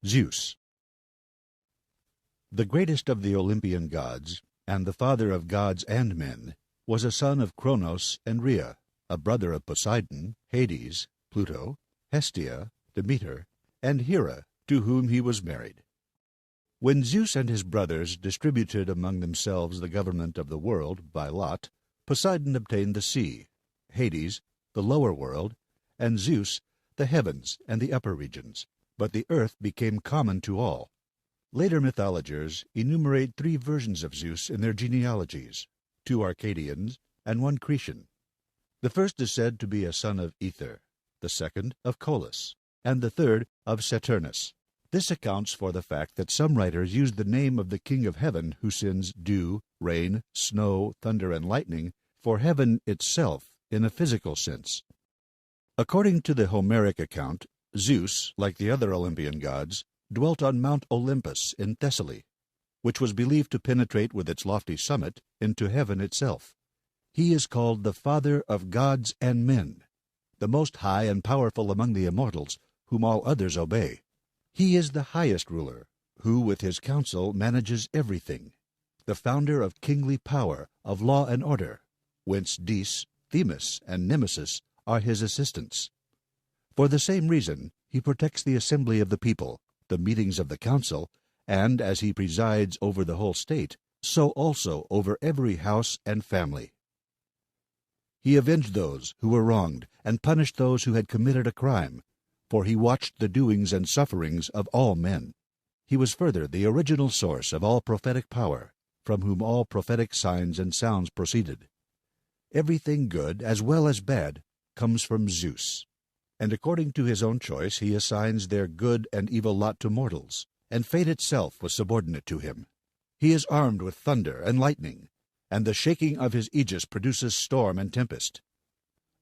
Zeus. The greatest of the Olympian gods, and the father of gods and men, was a son of Cronos and Rhea, a brother of Poseidon, Hades, Pluto, Hestia, Demeter, and Hera, to whom he was married. When Zeus and his brothers distributed among themselves the government of the world by lot, Poseidon obtained the sea, Hades, the lower world, and Zeus, the heavens and the upper regions. But the earth became common to all. Later mythologers enumerate 3 versions of Zeus in their genealogies, 2 Arcadians and 1 Cretan. The first is said to be a son of Ether, the second of Colus, and the third of Saturnus. This accounts for the fact that some writers use the name of the king of heaven who sends dew, rain, snow, thunder, and lightning for heaven itself in a physical sense. According to the Homeric account, Zeus, like the other Olympian gods, dwelt on Mount Olympus in Thessaly, which was believed to penetrate with its lofty summit into heaven itself. He is called the father of gods and men, the most high and powerful among the immortals, whom all others obey. He is the highest ruler, who with his counsel manages everything, the founder of kingly power, of law and order, whence Dis, Themis, and Nemesis are his assistants. For the same reason, he protects the assembly of the people, the meetings of the council, and as he presides over the whole state, so also over every house and family. He avenged those who were wronged, and punished those who had committed a crime, for he watched the doings and sufferings of all men. He was further the original source of all prophetic power, from whom all prophetic signs and sounds proceeded. Everything good, as well as bad, comes from Zeus, and according to his own choice he assigns their good and evil lot to mortals, and fate itself was subordinate to him. He is armed with thunder and lightning, and the shaking of his aegis produces storm and tempest.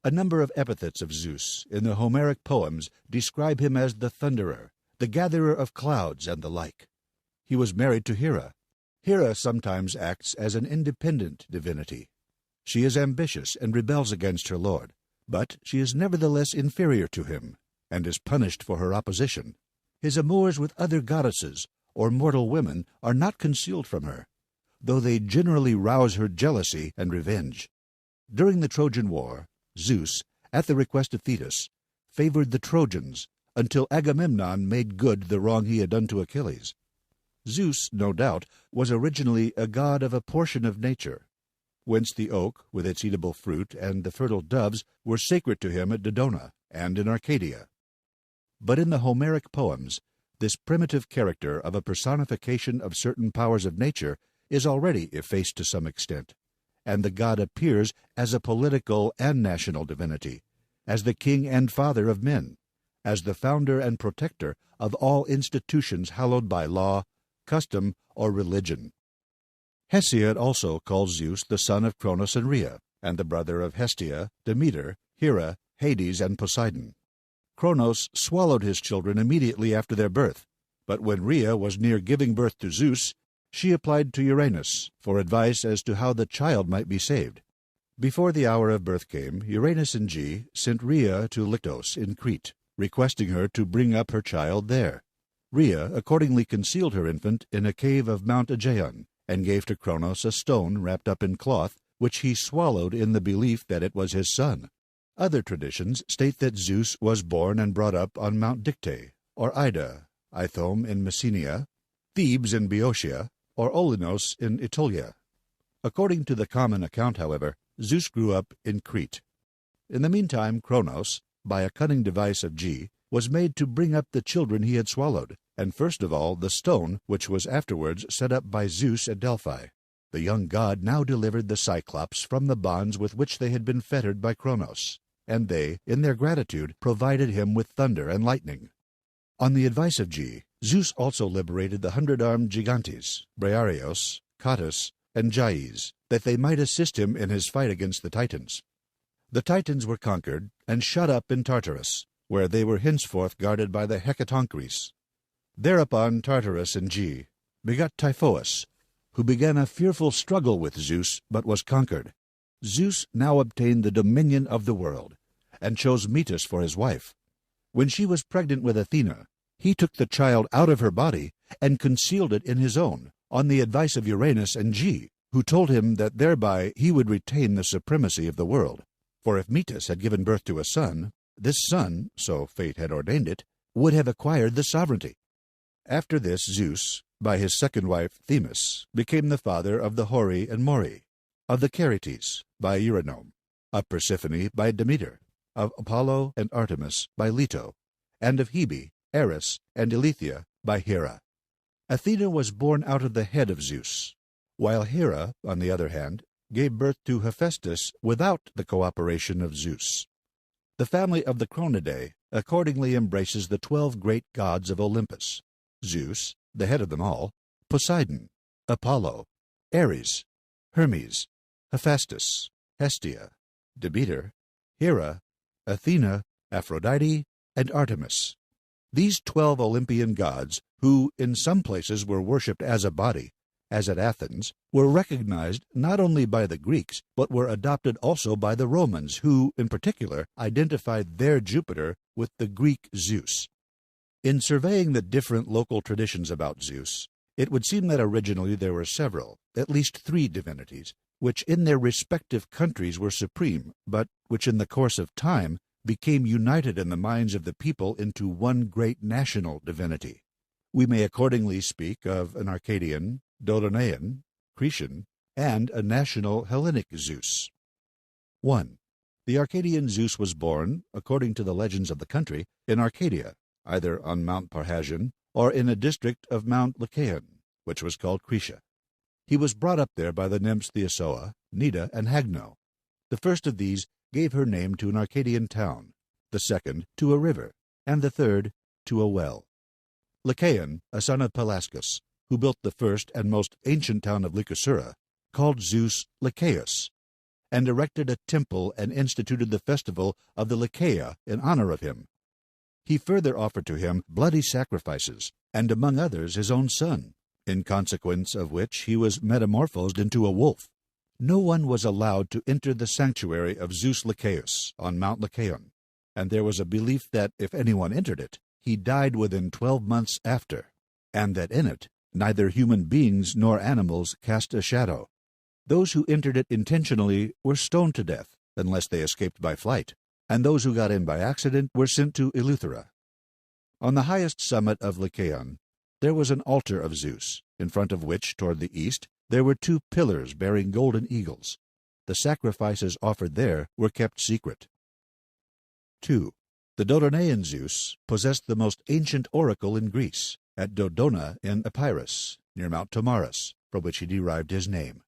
A number of epithets of Zeus in the Homeric poems describe him as the thunderer, the gatherer of clouds, and the like. He was married to Hera. Hera sometimes acts as an independent divinity. She is ambitious and rebels against her lord, but she is nevertheless inferior to him, and is punished for her opposition. His amours with other goddesses or mortal women are not concealed from her, though they generally rouse her jealousy and revenge. During the Trojan War, Zeus, at the request of Thetis, favored the Trojans until Agamemnon made good the wrong he had done to Achilles. Zeus, no doubt, was originally a god of a portion of nature, whence the oak, with its eatable fruit, and the fertile doves were sacred to him at Dodona and in Arcadia. But in the Homeric poems, this primitive character of a personification of certain powers of nature is already effaced to some extent, and the god appears as a political and national divinity, as the king and father of men, as the founder and protector of all institutions hallowed by law, custom, or religion. Hesiod also calls Zeus the son of Cronos and Rhea, and the brother of Hestia, Demeter, Hera, Hades, and Poseidon. Cronos swallowed his children immediately after their birth, but when Rhea was near giving birth to Zeus, she applied to Uranus for advice as to how the child might be saved. Before the hour of birth came, Uranus and Ge sent Rhea to Lyctos in Crete, requesting her to bring up her child there. Rhea accordingly concealed her infant in a cave of Mount Aegaeon, and gave to Cronos a stone wrapped up in cloth, which he swallowed in the belief that it was his son. Other traditions state that Zeus was born and brought up on Mount Dicte, or Ida, Ithome in Messenia, Thebes in Boeotia, or Olinos in Aetolia. According to the common account, however, Zeus grew up in Crete. In the meantime, Cronos, by a cunning device of Ge, was made to bring up the children he had swallowed, and first of all the stone which was afterwards set up by Zeus at Delphi. The young god now delivered the Cyclops from the bonds with which they had been fettered by Cronos, and they, in their gratitude, provided him with thunder and lightning. On the advice of Ge, Zeus also liberated the 100-armed Gigantes, Briareos, Cottus, and Gyes, that they might assist him in his fight against the Titans. The Titans were conquered and shut up in Tartarus, where they were henceforth guarded by the Hecatoncres. Thereupon Tartarus and Ge begot Typhoeus, who began a fearful struggle with Zeus, but was conquered. Zeus now obtained the dominion of the world, and chose Metis for his wife. When she was pregnant with Athena, He took the child out of her body and concealed it in his own, on the advice of Uranus and Ge, who told him that thereby he would retain the supremacy of the world. For if Metis had given birth to a son, this son, so fate had ordained it, would have acquired the sovereignty. After this Zeus, by his second wife Themis, became the father of the Hori and Mori, of the Charites by Eurynome, of Persephone by Demeter, of Apollo and Artemis by Leto, and of Hebe, Eris, and Eileithyia by Hera. Athena was born out of the head of Zeus, while Hera, on the other hand, gave birth to Hephaestus without the cooperation of Zeus. The family of the Chronidae accordingly embraces the 12 great gods of Olympus: Zeus, the head of them all, Poseidon, Apollo, Ares, Hermes, Hephaestus, Hestia, Demeter, Hera, Athena, Aphrodite, and Artemis. These 12 Olympian gods, who in some places were worshipped as a body, as at Athens, were recognized not only by the Greeks, but were adopted also by the Romans, who, in particular, identified their Jupiter with the Greek Zeus. In surveying the different local traditions about Zeus, it would seem that originally there were several, at least 3 divinities, which in their respective countries were supreme, but which in the course of time became united in the minds of the people into one great national divinity. We may accordingly speak of an Arcadian, Dodonaean, Cretan, and a national Hellenic Zeus. 1. The Arcadian Zeus was born, according to the legends of the country, in Arcadia, either on Mount Parrhasian or in a district of Mount Lycaon, which was called Cretia. He was brought up there by the nymphs Thiosoa, Nida, and Hagno. The first of these gave her name to an Arcadian town, the second to a river, and the third to a well. Lycaon, a son of Pelasgus, who built the first and most ancient town of Lycosura, called Zeus Lycaeus, and erected a temple and instituted the festival of the Lycaea in honor of him. He further offered to him bloody sacrifices, and among others his own son, in consequence of which he was metamorphosed into a wolf. No one was allowed to enter the sanctuary of Zeus Lycaeus on Mount Lycaon, and there was a belief that if anyone entered it, he died within 12 months after, and that in it neither human beings nor animals cast a shadow. Those who entered it intentionally were stoned to death, unless they escaped by flight, and those who got in by accident were sent to Eleuthera. On the highest summit of Lycaon there was an altar of Zeus, in front of which, toward the east, there were 2 pillars bearing golden eagles. The sacrifices offered there were kept secret. 2. The Dodonaean Zeus possessed the most ancient oracle in Greece, at Dodona in Epirus, near Mount Tomarus, from which he derived his name.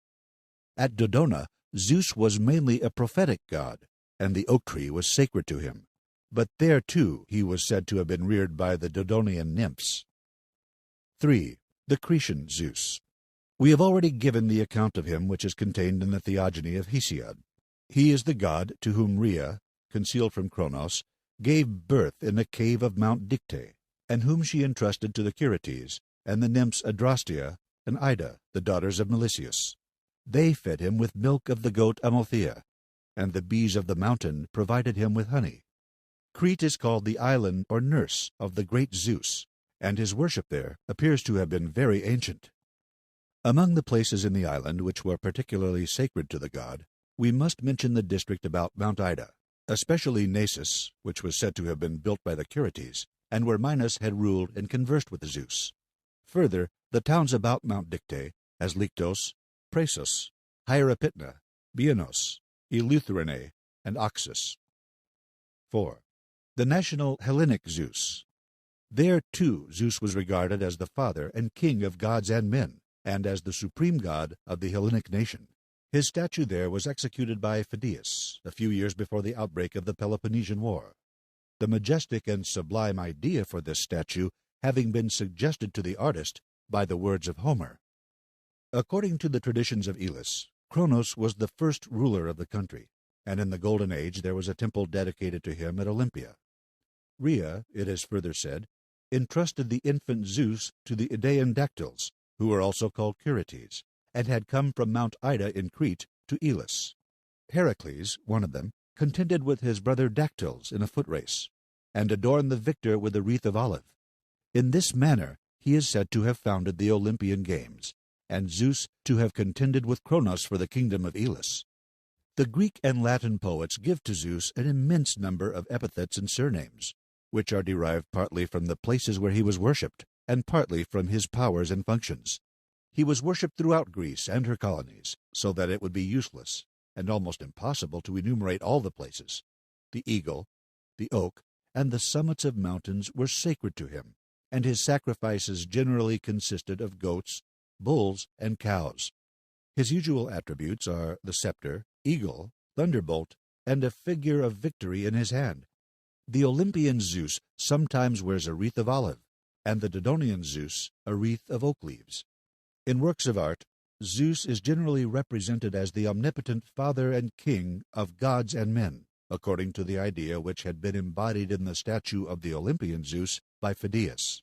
At Dodona, Zeus was mainly a prophetic god, and the oak tree was sacred to him. But there, too, he was said to have been reared by the Dodonian nymphs. 3. The Cretan Zeus. We have already given the account of him which is contained in the Theogony of Hesiod. He is the god to whom Rhea, concealed from Cronos, gave birth in a cave of Mount Dicte, and whom she entrusted to the Charites, and the nymphs Adrastea and Ida, the daughters of Melesius. They fed him with milk of the goat Amalthea, and the bees of the mountain provided him with honey. Crete is called the island or nurse of the great Zeus, and his worship there appears to have been very ancient. Among the places in the island which were particularly sacred to the god, we must mention the district about Mount Ida, especially Naissus, which was said to have been built by the Charites, and where Minos had ruled and conversed with Zeus. Further, the towns about Mount Dicte, as Lyctos, Praesus, Hierapytna, Bianos, Eleutherinae, and Oxus. 4. The national Hellenic Zeus. There, too, Zeus was regarded as the father and king of gods and men, and as the supreme god of the Hellenic nation. His statue there was executed by Phidias a few years before the outbreak of the Peloponnesian War, the majestic and sublime idea for this statue having been suggested to the artist by the words of Homer. According to the traditions of Elis, Cronos was the first ruler of the country, and in the Golden Age there was a temple dedicated to him at Olympia. Rhea, it is further said, entrusted the infant Zeus to the Idaean dactyls, who were also called Curetes, and had come from Mount Ida in Crete to Elis. Heracles, one of them, contended with his brother Dactyls in a foot race, and adorned the victor with a wreath of olive. In this manner he is said to have founded the Olympian Games, and Zeus to have contended with Cronos for the kingdom of Elis. The Greek and Latin poets give to Zeus an immense number of epithets and surnames, which are derived partly from the places where he was worshipped, and partly from his powers and functions. He was worshipped throughout Greece and her colonies, so that it would be useless and almost impossible to enumerate all the places. The eagle, the oak, and the summits of mountains were sacred to him, and his sacrifices generally consisted of goats, bulls, and cows. His usual attributes are the scepter, eagle, thunderbolt, and a figure of victory in his hand. The Olympian Zeus sometimes wears a wreath of olive, and the Dodonian Zeus a wreath of oak leaves. In works of art, Zeus is generally represented as the omnipotent father and king of gods and men, according to the idea which had been embodied in the statue of the Olympian Zeus by Phidias.